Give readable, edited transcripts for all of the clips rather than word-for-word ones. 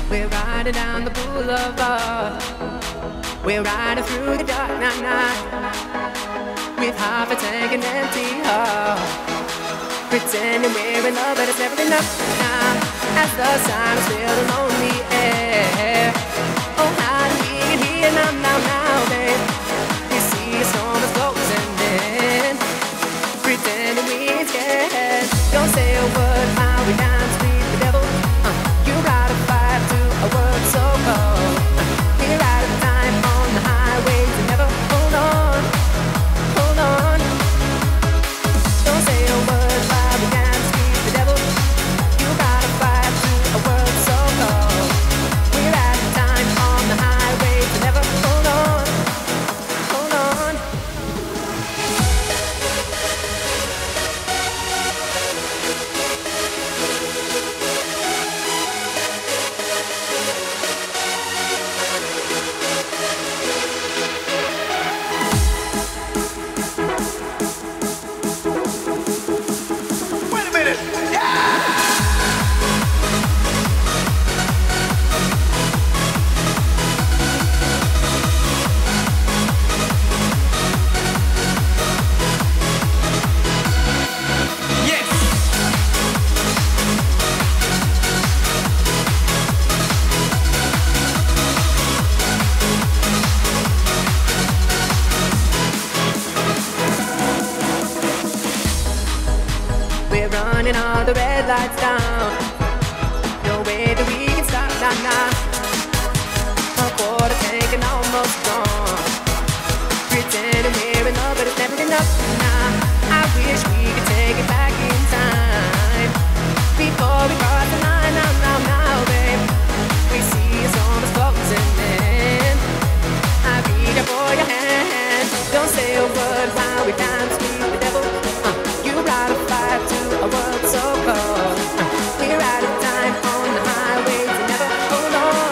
We're riding down the boulevard. We're riding through the dark night with half a tank and empty heart, pretending we're in love, but it's never enough now. As the silence fills the lonely air. Oh, how do we get here now, babe? We see a storm is closing in, pretending we ain't scared. Don't say a word, how we dance with the devil. You ride a fire to a world so cold. We're out of time on the highway to never hold on, hold on. Don't say a word while we dance with the devil. You ride a fire to a world so cold. We're out of time on the highway to never hold on, hold on. Wait a minute! Yeah! Yes! We're running all the red lights down. No way that we can stop now. A quarter tank and almost gone. Pretending we're in love, but it's never enough now. I wish we could take it back in time before we cross the line. Now, babe. We see a storm is closing in. I reach out for your hand. Don't say a word while we dance with the devil. You ride a fire to a world so cold. We're out of time on the highway to never hold on.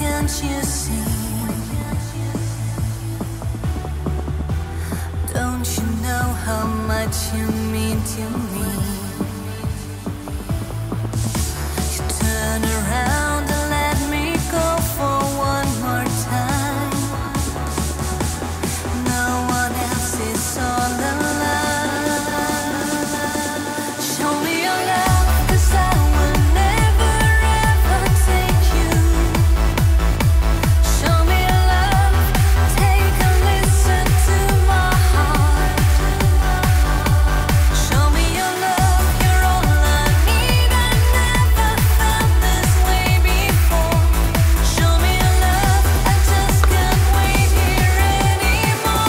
can't you see? Don't you know how much you mean to me? You turn around and let me go for one more time. No one else is all alone. Show me your love, 'cause I will never ever take you. Show me your love, take a listen to my heart. Show me your love, you're all I need. I never felt this way before. Show me your love, I just can't wait here anymore.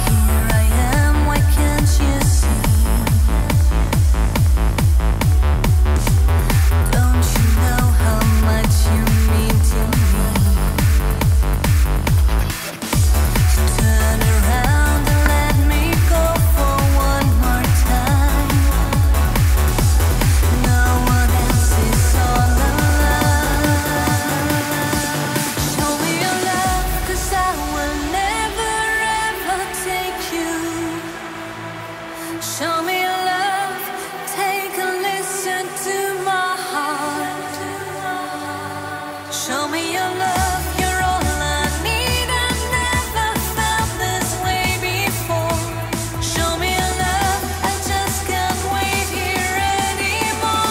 Here I am, why can't you see? Don't you know how much you mean to me? You turn around and let me go for one more time. No one else is all alone. Show me your love, 'cause I will never ever take you. Show me your love, take a listen to my heart. Show me your love, you're all I need. I never felt this way before. Show me your love, I just can't wait here anymore.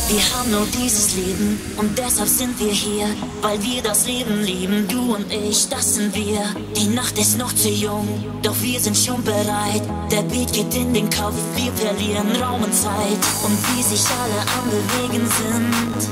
Wir haben nur dieses Leben und deshalb sind wir hier, weil wir das Leben lieben, du und ich, das sind wir. Die Nacht ist noch zu jung, doch wir sind schon bereit. Der Beat geht in den Kopf, wir verlieren Raum und Zeit und wie sich alle am Bewegen sind.